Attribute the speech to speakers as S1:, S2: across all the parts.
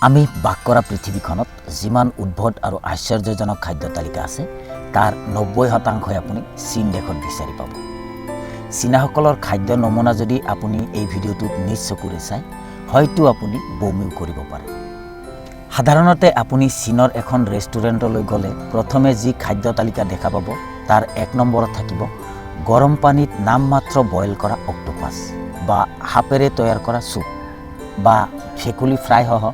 S1: আমি বাস কৰা পৃথিৱীখনত যিমান উদ্ভট আৰু আশ্চৰ্যজনক খাদ্য তালিকা আছে তাৰ 90% আপুনি চীন দেশত বিচাৰি পাব। চীনাসকলৰ খাদ্য নমুনা যদি আপুনি এই ভিডিঅ'টোত নিজ চকুৰে চায় হয়তো আপুনি বমিও কৰিব পাৰে। সাধাৰণতে আপুনি চীনৰ এখন ৰেষ্টুৰেণ্টলৈ গ'লে প্ৰথমে যি খাদ্য তালিকা দেখা পাব তাৰ 1 নম্বৰত থাকিব গৰম পানীত নামমাত্ৰ বইল কৰা অক্টোপাছ বা হাপেৰে তৈয়াৰ কৰা চুপ বা ভেকুলী ফ্ৰাই সহ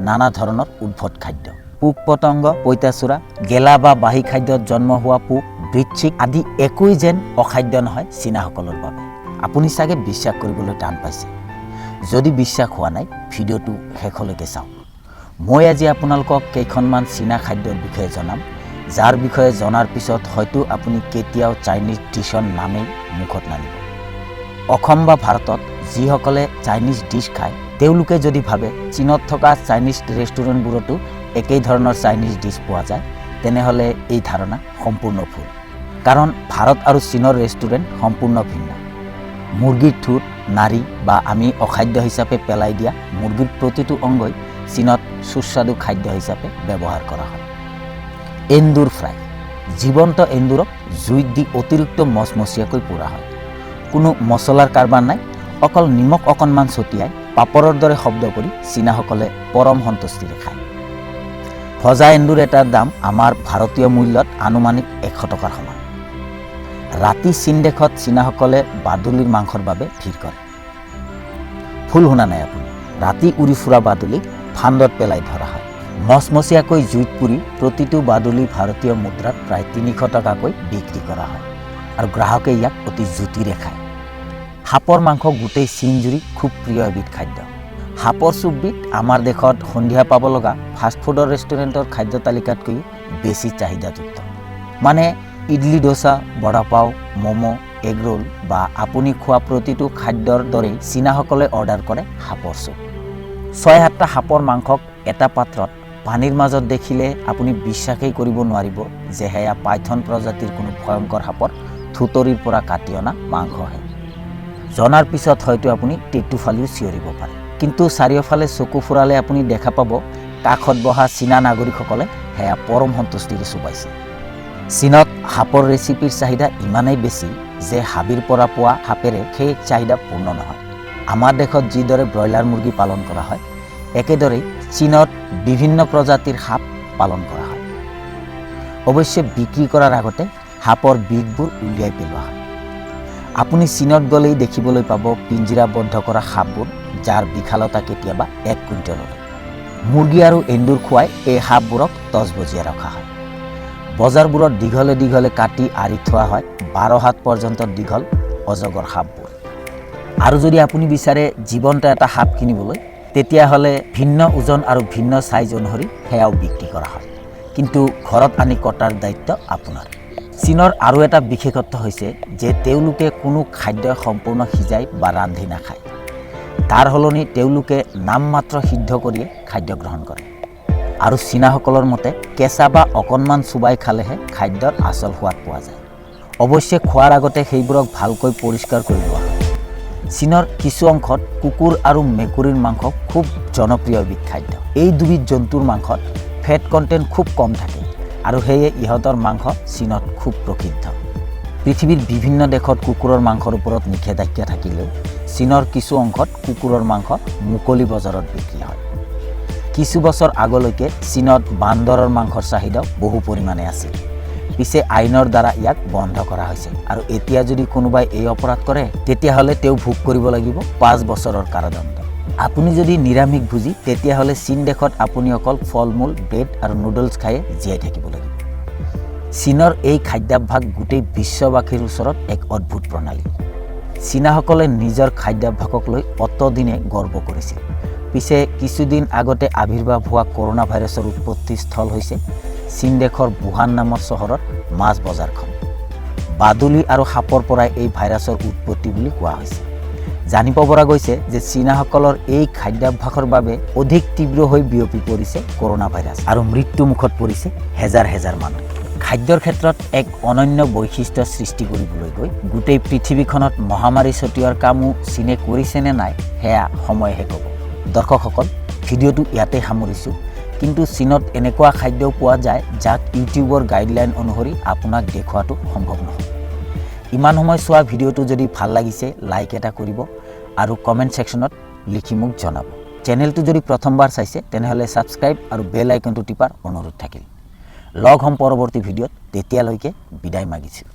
S1: নানা ধৰণৰ উদ্ভট খাদ্য। পোক পতংগ, পঁইতাচোৰা, গেলা বা বাহী খাদ্যত জন্ম হোৱা পোক, বৃশ্চিক আদি একোই যেন অখাদ্য নহয় চীনাসকলৰ বাবে। আপুনি চাগে বিশ্বাস কৰিবলৈ টান পাইছে। যদি বিশ্বাস হোৱা নাই ভিডিঅ'টো শেষলৈকে চাওক। মই আজি আপোনালোকক কেইখনমান চীনা খাদ্যৰ বিষয়ে জনাম যাৰ বিষয়ে জনাৰ পিছত হয়তো আপুনি কেতিয়াও চাইনিজ ডিছৰ নামেই মুখত নানিব। অসম বা ভাৰতত যিসকলে চাইনিজ ডিছ খায় তেওঁলোকে যদি ভাবে চীনত থকা চাইনিজ ৰেষ্টুৰেণ্টবোৰতো একেই ধৰণৰ চাইনিজ ডিছ পোৱা যায় তেনেহ'লে এই ধাৰণা সম্পূৰ্ণ ভুল। কাৰণ ভাৰত আৰু চীনৰ ৰেষ্টুৰেণ্ট সম্পূৰ্ণ ভিন্ন। মুৰ্গীৰ ঠোঁট, নাড়ী বা আমি অখাদ্য হিচাপে পেলাই দিয়া মুৰ্গীৰ প্ৰতিটো অংগই চীনত সুস্বাদু খাদ্য হিচাপে ব্যৱহাৰ কৰা হয়। এন্দুৰ ফ্ৰাই, জীৱন্ত এন্দুৰক জুইত দি অতিৰিক্ত মচমচীয়াকৈ পোৰা হয়। কোনো মছলাৰ কাৰবাৰ নাই, অকল নিমখ অকণমান ছটিয়াই পাপৰৰ দৰে শব্দ কৰি চীনাসকলে পৰম সন্তুষ্টিৰে খায়। ভজা এন্দুৰ এটাৰ দাম আমাৰ ভাৰতীয় মূল্যত আনুমানিক 100 টকাৰ সমান। ৰাতি চীন দেশত চীনাসকলে বাদুলিৰ মাংসৰ বাবে ভিৰ কৰে। ভুল শুনা নাই আপুনি, ৰাতি উৰি ফুৰা বাদুলিক ফান্দত পেলাই ধৰা হয়। মচমচীয়াকৈ জুইত পুৰি প্ৰতিটো বাদুলি ভাৰতীয় মুদ্ৰাত প্ৰায় 300 টকাকৈ বিক্ৰী কৰা হয় আৰু গ্ৰাহকে ইয়াক অতি জুতিৰে খায়। সাপৰ মাংস গোটেই চীনজুৰি খুব প্ৰিয় এবিধ খাদ্য। সাপৰ চুপবিধ আমাৰ দেশত সন্ধিয়া পাব লগা ফাষ্টফুডৰ ৰেষ্টুৰেণ্টৰ খাদ্য তালিকাতকৈ বেছি চাহিদাযুক্ত। মানে ইডলি, ডোচা, বড়াপাও, ম'ম', এগ ৰোল বা আপুনি খোৱা প্ৰতিটো খাদ্যৰ দৰেই চীনাসকলে অৰ্ডাৰ কৰে সাপৰ চুপ। 6-7টা সাপৰ মাংসক এটা পাত্ৰত পানীৰ মাজত দেখিলে আপুনি বিশ্বাসেই কৰিব নোৱাৰিব যে সেয়া পাইথন প্ৰজাতিৰ কোনো ভয়ংকৰ সাপৰ থুতৰিৰ পৰা কাটি অনা মাংসহে। জনাৰ পিছত হয়তো আপুনি টেটু ফালিও চিঞৰিব পাৰে। কিন্তু চাৰিওফালে চকু ফুৰালে আপুনি দেখা পাব কাষত বহা চীনা নাগৰিকসকলে সেয়া পৰম সন্তুষ্টিৰে চুবাইছে। চীনত সাপৰ ৰেচিপিৰ চাহিদা ইমানেই বেছি যে হাবিৰ পৰা পোৱা সাপেৰে সেই চাহিদা পূৰ্ণ নহয়। আমাৰ দেশত যিদৰে ব্ৰইলাৰ মুৰ্গী পালন কৰা হয় একেদৰেই চীনত বিভিন্ন প্ৰজাতিৰ সাপ পালন কৰা হয়। অৱশ্যে বিক্ৰী কৰাৰ আগতে সাপৰ বিষবোৰ উলিয়াই পেলোৱা হয়। আপুনি চীনত গ'লেই দেখিবলৈ পাব পিঞ্জিৰাবদ্ধ কৰা সাপবোৰ যাৰ বিশালতা কেতিয়াবা 1 কুইণ্টেললৈ। মুৰ্গী আৰু এন্দুৰ খুৱাই এই সাপবোৰক তজবজীয়া ৰখা হয়। বজাৰবোৰত দীঘলে দীঘলে কাটি আঁৰি থোৱা হয় 12 হাত পৰ্যন্ত দীঘল অজগৰ সাপবোৰ। আৰু যদি আপুনি বিচাৰে জীৱন্ত এটা সাপ কিনিবলৈ তেতিয়াহ'লে ভিন্ন ওজন আৰু ভিন্ন চাইজ অনুসৰি সেয়াও বিক্ৰী কৰা হয়। কিন্তু ঘৰত আনি কটাৰ দায়িত্ব আপোনাৰ। চীনৰ আৰু এটা বিশেষত্ব হৈছে যে তেওঁলোকে কোনো খাদ্য সম্পূৰ্ণ সিজাই বা ৰান্ধি নাখায়। তাৰ সলনি তেওঁলোকে নামমাত্ৰ সিদ্ধ কৰিয়ে খাদ্য গ্ৰহণ কৰে। আৰু চীনাসকলৰ মতে কেঁচা বা অকণমান চুবাই খালেহে খাদ্যৰ আচল সোৱাদ পোৱা যায়। অৱশ্যে খোৱাৰ আগতে সেইবোৰক ভালকৈ পৰিষ্কাৰ কৰি লোৱা হয়। চীনৰ কিছু অংশত কুকুৰ আৰু মেকুৰীৰ মাংস খুব জনপ্ৰিয় এবিধ খাদ্য। এই দুবিধ জন্তুৰ মাংসত ফেট কণ্টেণ্ট খুব কম থাকে আৰু সেয়ে ইহঁতৰ মাংস চীনত খুব প্ৰসিদ্ধ। পৃথিৱীৰ বিভিন্ন দেশত কুকুৰৰ মাংসৰ ওপৰত নিষেধাজ্ঞা থাকিলেও চীনৰ কিছু অংশত কুকুৰৰ মাংস মুকলি বজাৰত বিক্ৰী হয়। কিছু বছৰ আগলৈকে চীনত বান্দৰৰ মাংসৰ চাহিদাও বহু পৰিমাণে আছিল। পিছে আইনৰ দ্বাৰা ইয়াক বন্ধ কৰা হৈছে আৰু এতিয়া যদি কোনোবাই এই অপৰাধ কৰে তেতিয়াহ'লে তেওঁ ভোগ কৰিব লাগিব 5 বছৰৰ কাৰাদণ্ড। আপুনি যদি নিৰামিষ ভোজী তেতিয়াহ'লে চীন দেশত আপুনি অকল ফল-মূল, ব্ৰেড আৰু নুডলছ খায়ে জীয়াই থাকিব লাগিব। চীনৰ এই খাদ্যাভ্যাস গোটেই বিশ্ববাসীৰ ওচৰত এক অদ্ভুত প্ৰণালী। চীনাসকলে নিজৰ খাদ্যাভ্যাসক লৈ অতদিনে গৰ্ব কৰিছিল। পিছে কিছুদিন আগতে আৱিৰ্ভাৱ হোৱা কৰোনা ভাইৰাছৰ উৎপত্তি স্থল হৈছে চীন দেশৰ বুহান নামৰ চহৰৰ মাছ বজাৰখন। বাদুলি আৰু সাপৰ পৰাই এই ভাইৰাছৰ উৎপত্তি বুলি কোৱা হৈছে। জানিব পৰা গৈছে যে চীনাসকলৰ এই খাদ্যাভ্যাসৰ বাবে অধিক তীব্ৰ হৈ বিয়পি পৰিছে কৰোনা ভাইৰাছ আৰু মৃত্যুমুখত পৰিছে হেজাৰ হেজাৰ মানুহ। খাদ্যৰ ক্ষেত্ৰত এক অনন্য বৈশিষ্ট্য সৃষ্টি কৰিবলৈ গৈ গোটেই পৃথিৱীখনত মহামাৰী ছটিওৱাৰ কামো চীনে কৰিছে নে নাই সেয়া সময়েহে ক'ব। দৰ্শকসকল, ভিডিঅ'টো ইয়াতে সামৰিছোঁ কিন্তু চীনত এনেকুৱা খাদ্যও পোৱা যায় যাক ইউটিউবৰ গাইডলাইন অনুসৰি আপোনাক দেখুৱাটো সম্ভৱ নহয় ইমান সময় চোৱা ভিডিঅ'টো যদি ভাল লাগিছে লাইক এটা কৰিব আৰু কমেণ্ট ছেকশ্যনত লিখি মোক জনাব চেনেলটো যদি প্ৰথমবাৰ চাইছে তেনেহ'লে ছাবস্ক্ৰাইব আৰু বেল আইকনটো টিপাৰ অনুৰোধ থাকিল লগ হ'ম পৰৱৰ্তী ভিডিঅ'ত তেতিয়ালৈকে বিদায় মাগিছোঁ